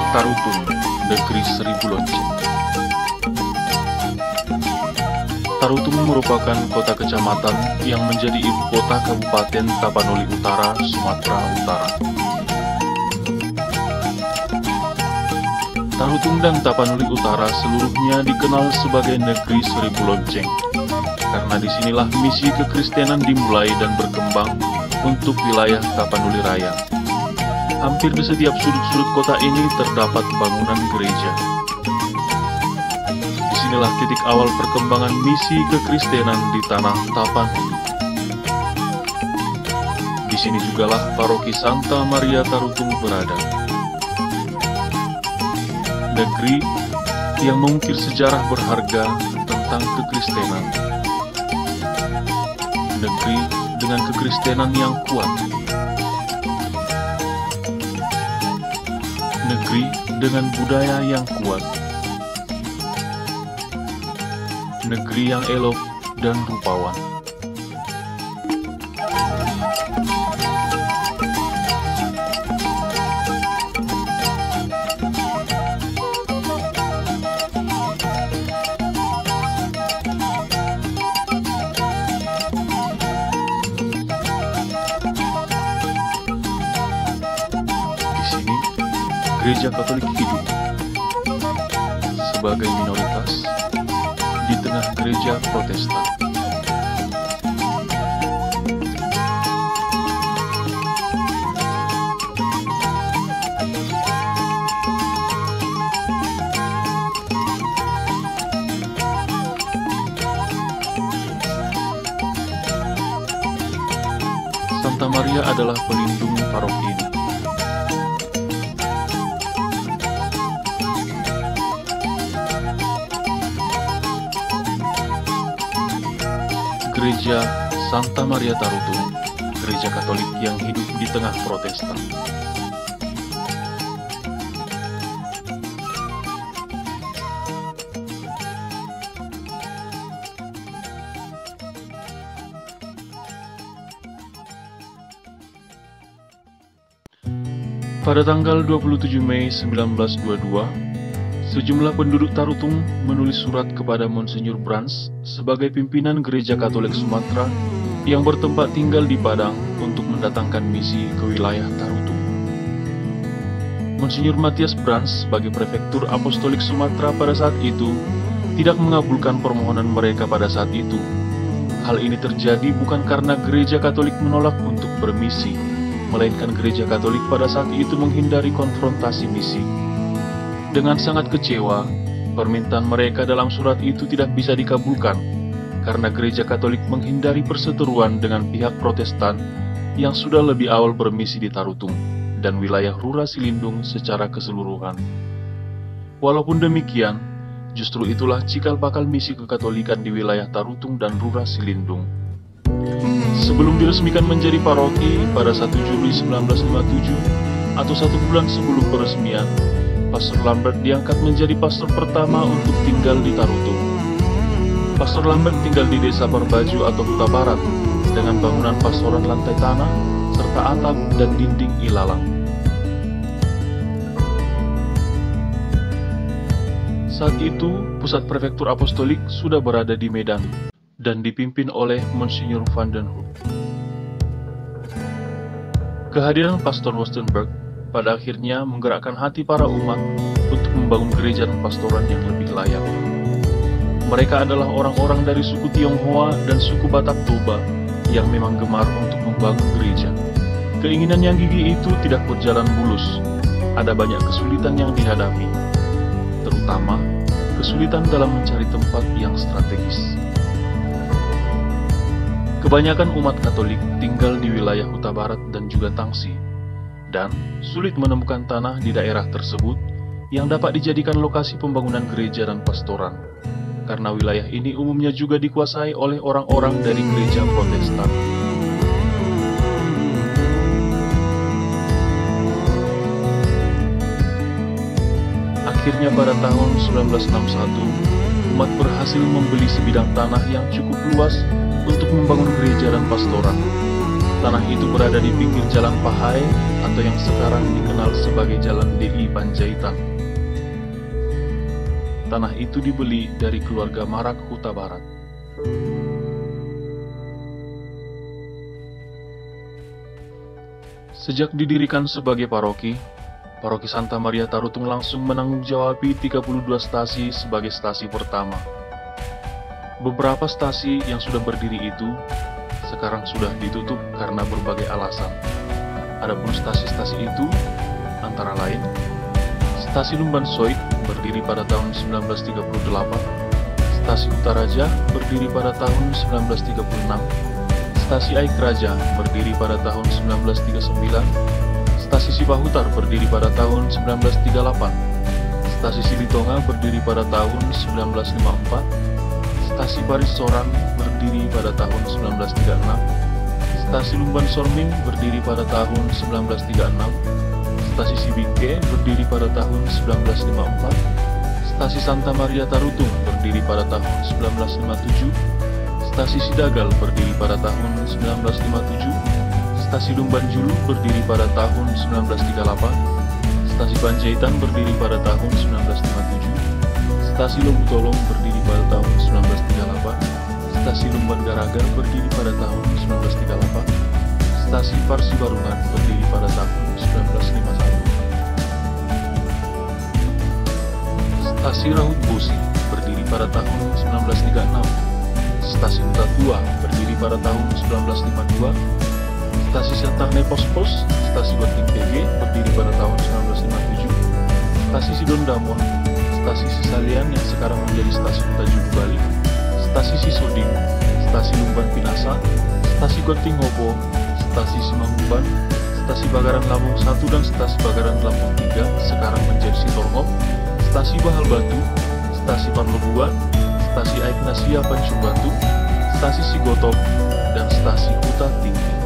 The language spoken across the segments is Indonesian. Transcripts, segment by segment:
Tarutung, negeri seribu lonceng. Tarutung merupakan kota kecamatan yang menjadi ibu kota Kabupaten Tapanuli Utara, Sumatera Utara. Tarutung dan Tapanuli Utara seluruhnya dikenal sebagai negeri seribu lonceng, karena disinilah misi kekristenan dimulai dan berkembang untuk wilayah Tapanuli Raya. Hampir di setiap sudut-sudut kota ini terdapat bangunan gereja. Disinilah titik awal perkembangan misi kekristenan di tanah Tapanuli. Di sini jugalah paroki Santa Maria Tarutung berada. Negeri yang mengukir sejarah berharga tentang kekristenan. Negeri dengan kekristenan yang kuat. Negeri dengan budaya yang kuat. Negeri yang elok dan rupawan. Gereja Katolik hidup sebagai minoritas di tengah gereja Protestan. Santa Maria adalah pelindung paroki ini. Gereja Santa Maria Tarutung, gereja Katolik yang hidup di tengah Protestan. Pada tanggal 27 Mei 1922, sejumlah penduduk Tarutung menulis surat kepada Monsinyur Brans sebagai pimpinan Gereja Katolik Sumatera yang bertempat tinggal di Padang untuk mendatangkan misi ke wilayah Tarutung. Monsinyur Matias Brans sebagai Prefektur Apostolik Sumatera pada saat itu tidak mengabulkan permohonan mereka pada saat itu. Hal ini terjadi bukan karena Gereja Katolik menolak untuk bermisi, melainkan Gereja Katolik pada saat itu menghindari konfrontasi misi. Dengan sangat kecewa, permintaan mereka dalam surat itu tidak bisa dikabulkan karena Gereja Katolik menghindari perseteruan dengan pihak Protestan yang sudah lebih awal bermisi di Tarutung dan wilayah Rura Silindung secara keseluruhan. Walaupun demikian, justru itulah cikal bakal misi kekatolikan di wilayah Tarutung dan Rura Silindung. Sebelum diresmikan menjadi paroki pada 1 Juli 1957 atau 1 bulan sebelum peresmian, Pastor Lambert diangkat menjadi pastor pertama untuk tinggal di Tarutung. Pastor Lambert tinggal di Desa Parbaju atau Huta Barat dengan bangunan pastoran lantai tanah serta atap dan dinding ilalang. Saat itu, pusat prefektur apostolik sudah berada di Medan dan dipimpin oleh Monsinyur van den Hoek. Kehadiran Pastor Wostenberg pada akhirnya menggerakkan hati para umat untuk membangun gereja dan pastoran yang lebih layak. Mereka adalah orang-orang dari suku Tionghoa dan suku Batak Toba yang memang gemar untuk membangun gereja. Keinginan yang gigih itu tidak berjalan mulus. Ada banyak kesulitan yang dihadapi, terutama kesulitan dalam mencari tempat yang strategis. Kebanyakan umat Katolik tinggal di wilayah Huta Barat dan juga Tangsi, dan sulit menemukan tanah di daerah tersebut yang dapat dijadikan lokasi pembangunan gereja dan pastoran, karena wilayah ini umumnya juga dikuasai oleh orang-orang dari gereja Protestan. Akhirnya pada tahun 1961, umat berhasil membeli sebidang tanah yang cukup luas untuk membangun gereja dan pastoran. Tanah itu berada di pinggir Jalan Pahai atau yang sekarang dikenal sebagai Jalan DI Panjaitan. Tanah itu dibeli dari keluarga Marak Huta Barat. Sejak didirikan sebagai paroki, Paroki Santa Maria Tarutung langsung menanggung-jawabi 32 stasi sebagai stasi pertama. Beberapa stasi yang sudah berdiri itu sekarang sudah ditutup karena berbagai alasan. Adapun stasi-stasi itu antara lain Stasi Lumban Soit berdiri pada tahun 1938, Stasi Utaraja berdiri pada tahun 1936, Stasi Aik Raja berdiri pada tahun 1939, Stasi Sipahutar berdiri pada tahun 1938, Stasi Silitonga berdiri pada tahun 1954, Stasi Paris Sorang berdiri pada tahun 1936, Stasi Lumban Sorming berdiri pada tahun 1936, Stasi Sibingke berdiri pada tahun 1954, Stasi Santa Maria Tarutung berdiri pada tahun 1957, Stasi Sidagal berdiri pada tahun 1957, Stasi Lumban Julu berdiri pada tahun 1938, Stasi Panjaitan berdiri pada tahun 1957, Stasi Lobu Tolong berdiri pada tahun 1938, Stasi Lumban Garaga berdiri pada tahun 1938, Stasi Parsi Barungan berdiri pada tahun 1951, Stasi Raut Bosi berdiri pada tahun 1936, Stasi Huta Tua berdiri pada tahun 1952, Stasi Santarne Pos-Pos, Stasi Banting PG berdiri pada tahun 1957, Stasi Sidon Damon, Stasi Sisalian yang sekarang menjadi Stasi Huta Julu Bali, Stasi Sisoding, Stasi Lumban Pinasa, Stasi Gonting Hobo, Stasi Simangguban, Stasi Bagaran Lampung 1 dan Stasi Bagaran Lampung 3 sekarang menjadi Sitorngop, Stasi Bahal Batu, Stasi Parlebuan, Stasi Aiknasia Pancung Batu, Stasi Sigotop, dan Stasi Huta Tinggi.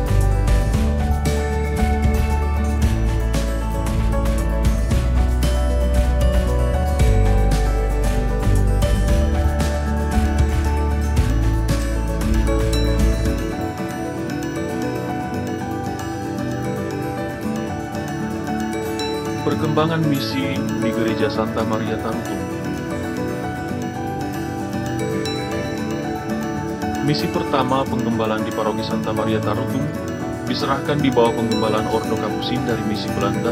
Perkembangan misi di Gereja Santa Maria Tarutung. Misi pertama penggembalaan di Paroki Santa Maria Tarutung diserahkan di bawah penggembalaan Ordo Kapusin dari misi Belanda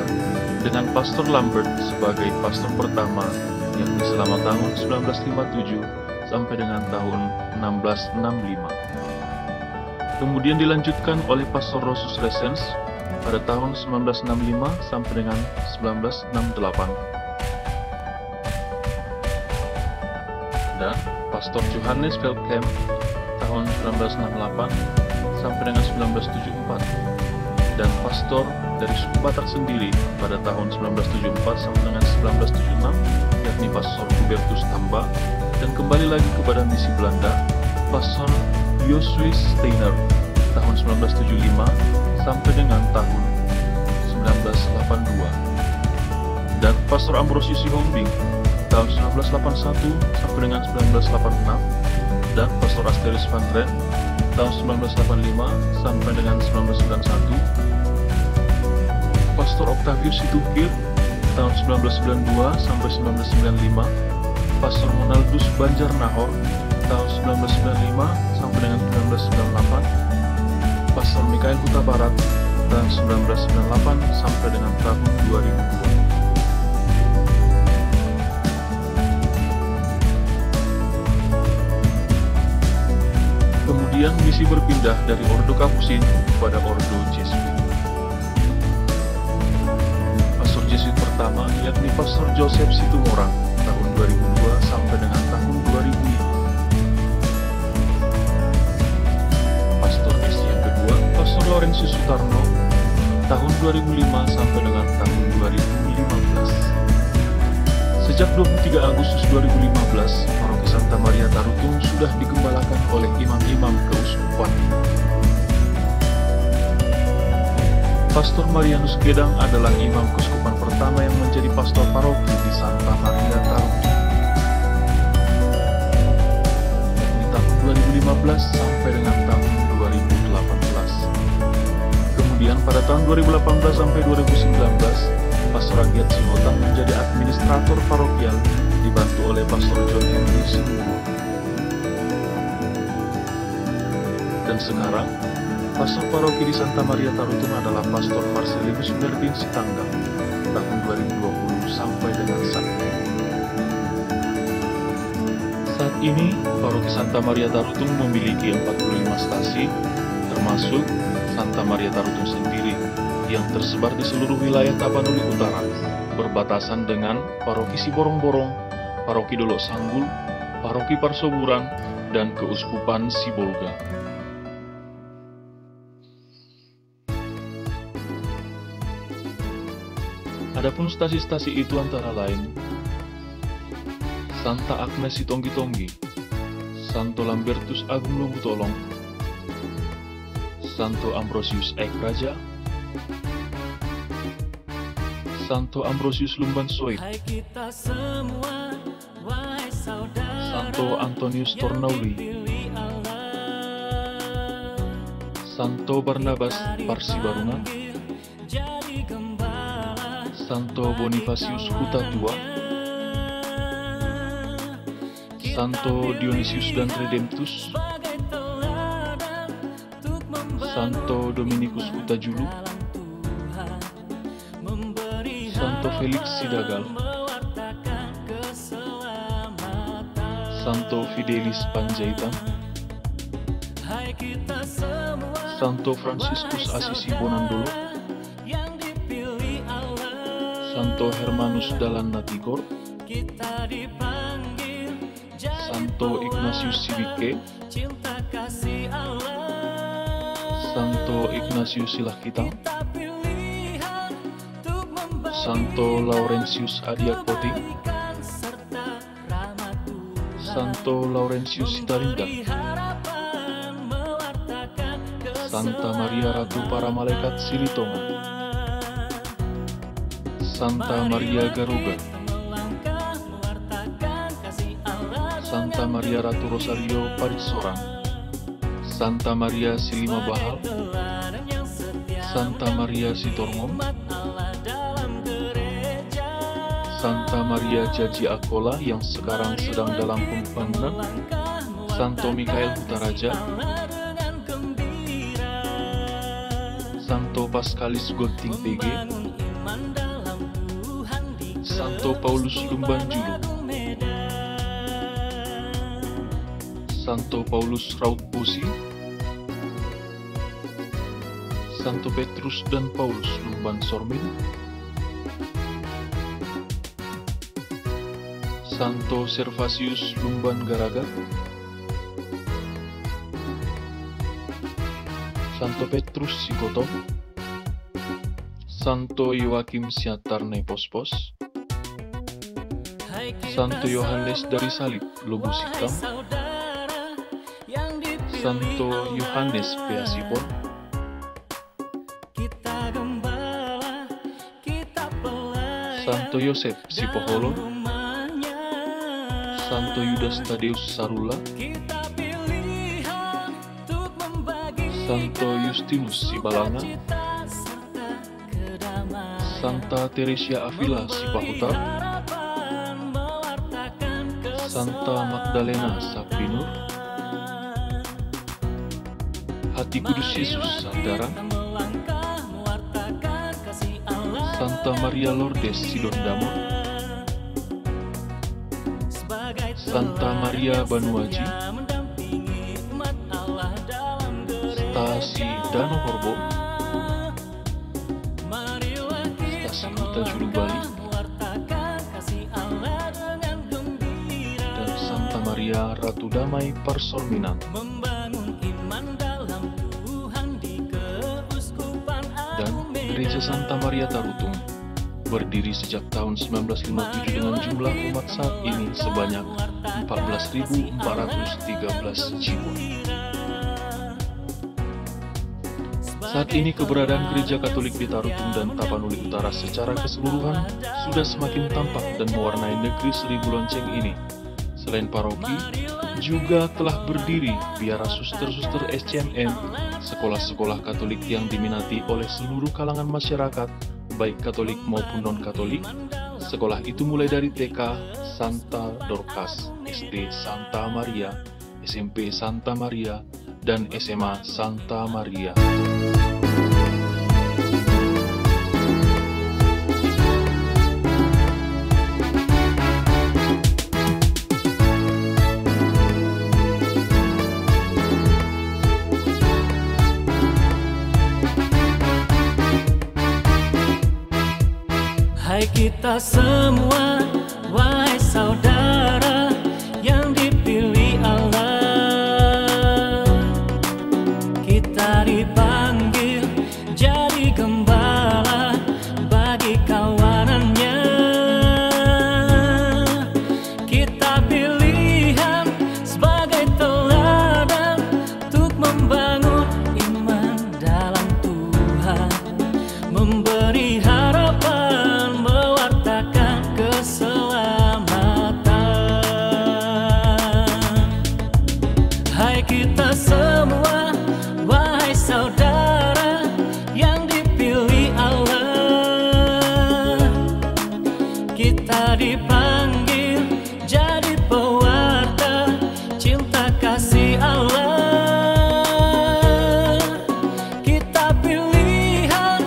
dengan Pastor Lambert sebagai pastor pertama, yakni selama tahun 1957 sampai dengan tahun 1665. Kemudian dilanjutkan oleh Pastor Rosus Resens pada tahun 1965 sampai dengan 1968, dan Pastor Johannes Veldkamp tahun 1968 sampai dengan 1974, dan Pastor dari suku Batak sendiri pada tahun 1974 sampai dengan 1976, yakni Pastor Hubertus Tamba, dan kembali lagi kepada misi Belanda, Pastor Josuis Steiner tahun 1975 sampai dengan tahun 1982, dan Pastor Ambrosius Sihombing tahun 1981 sampai dengan 1986, dan Pastor Asterius van Dren tahun 1985 sampai dengan 1991, Pastor Octavius Situkir tahun 1992 sampai 1995, Pastor Monaldus Banjar Nahor tahun 1995 sampai dengan 1998, Pastor Mikael Huta Barat tahun 1998 sampai dengan tahun 2002. Kemudian misi berpindah dari Ordo Kapusin kepada Ordo Jesuit. Pastor Jesuit pertama yakni Pastor Joseph Situmorang tahun 2002 sampai dengan tahun 2005. Pastor S yang kedua, Pastor Laurentius Sutarno tahun 2005 sampai dengan tahun 2015. Sejak 23 Agustus 2015, Paroki Santa Maria Tarutung sudah digembalakan oleh imam-imam keuskupan. Pastor Marianus Gedang adalah imam keuskupan pertama yang menjadi pastor paroki di Santa Maria Tarutung. Dari tahun 2015 sampai dengan tahun 2018. pada tahun 2018 sampai 2019, Pastor Rakyat Singotang menjadi administrator parokial dibantu oleh Pastor John Henry Sinumo. Dan sekarang, Pastor Paroki di Santa Maria Tarutung adalah Pastor Marcelinus Berdin Sitanggang tahun 2020 sampai dengan saat ini. Saat ini, Paroki Santa Maria Tarutung memiliki 45 stasi, termasuk Santa Maria Tarutung sendiri, yang tersebar di seluruh wilayah Tapanuli Utara, berbatasan dengan Paroki Siborong-Borong, Paroki Dolok Sanggul, Paroki Parsoburan, dan Keuskupan Sibolga. Adapun stasi-stasi itu antara lain Santa Agnes Sitonggi-Tonggi, Santo Lambertus Agung Lubu Tolong, Santo Ambrosius Ekraja, Santo Ambrosius Lumban Soit, Santo Antonius Tornauli, Santo Barnabas Parsibaruna, Santo Bonifacius Huta Tua, Santo Dionysius dan Redemptus, Santo Dominikus Huta Julu, Santo Felix Sidagal, Santo Fidelis Panjaitan, Santo Franciscus Assisi Bonandolo, Santo Hermanus Dahlan Natigor, Santo Ignatius Sibike, Santo Ignatius Silakitang, Santo Laurentius Adiakoti, Santo Laurentius Sitarinda, Santa Maria Ratu Para Malaikat Silitonga, Santa Maria Garuga, Santa Maria Ratu Rosario Paritsorang, Santa Maria Silima Bahal, Santa Maria Sitorngom, Santa Maria Jaji Akola yang sekarang sedang dalam pembangunan, Santo Mikael Hutaraja, Santo Paskalis Gonting PG, Santo Paulus Lumban Julu, Santo Paulus Raut Busi, Santo Petrus dan Paulus Lumban Sormin, Santo Servasius Lumban Garaga, Santo Petrus Sikotong, Santo Yoakim Siatarne Pospos, Santo Yohanes dari Salib Lubus Hitam, Santo Yohanes Peasipon, Santo Yosef Sipoholon, Santo Yudas Tadeus Sarula, Santo Justinus Sibalanga, Santa Teresia Avila Sipahutar, Santa Magdalena Sapinur, Hati Kudus Yesus Sandara, Santa Maria Lourdes Sidondamon, Santa Maria Banuaji, Stasi Dano Horbo, Stasi Huta Julu Bali, dan Santa Maria Ratu Damai Parsorminan. Dan Gereja Santa Maria Tarutung berdiri sejak tahun 1957 dengan jumlah umat saat ini sebanyak 14.413 jiwa. Saat ini keberadaan Gereja Katolik di Tarutung dan Tapanuli Utara secara keseluruhan sudah semakin tampak dan mewarnai negeri seribu lonceng ini. Selain paroki, Juga telah berdiri biara suster-suster SCMM, sekolah-sekolah Katolik yang diminati oleh seluruh kalangan masyarakat, baik Katolik maupun non-Katolik. Sekolah itu mulai dari TK Santa Dorcas, SD Santa Maria, SMP Santa Maria, dan SMA Santa Maria. Hai kita semua, wahai saudara yang dipilih Allah, kita dipanggil jadi gembala bagi kawanannya. Kita pilihan sebagai teladan untuk membangun iman dalam Tuhan, memberi harapan, kita semua, wahai saudara yang dipilih Allah, kita dipanggil jadi pewarta cinta kasih Allah. Kita pilihan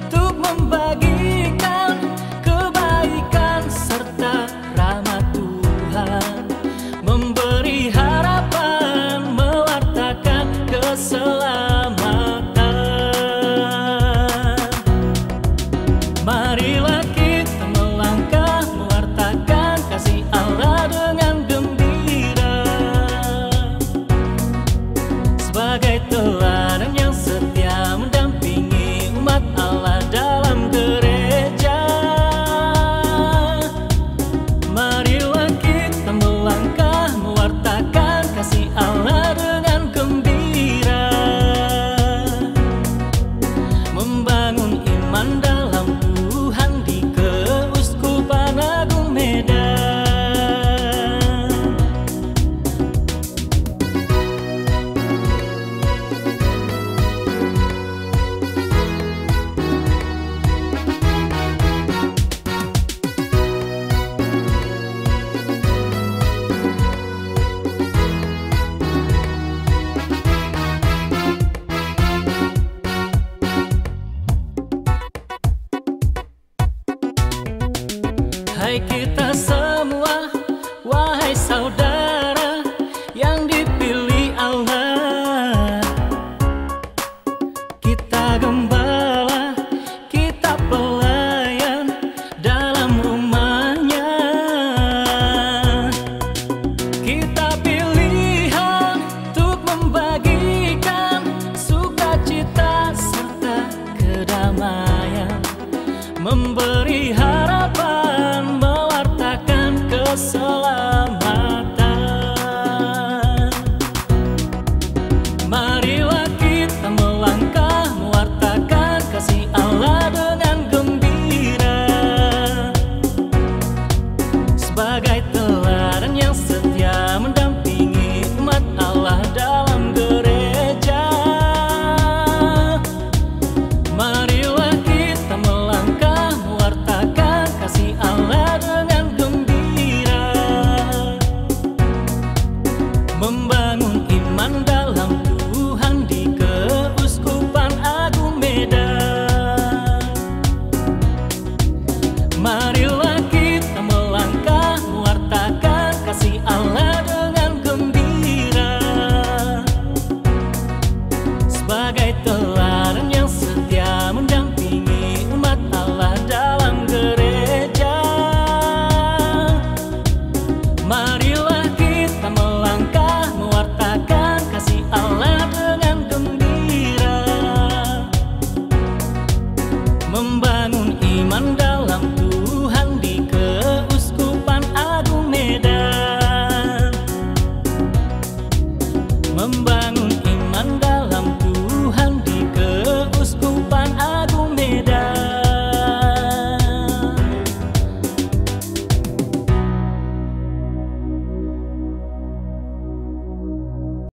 untuk membagikan kebaikan serta rahmat Tuhan, memberi harapan, keselamatan. Marilah kita melangkah mewartakan kasih Allah dengan gembira, sebagai teladan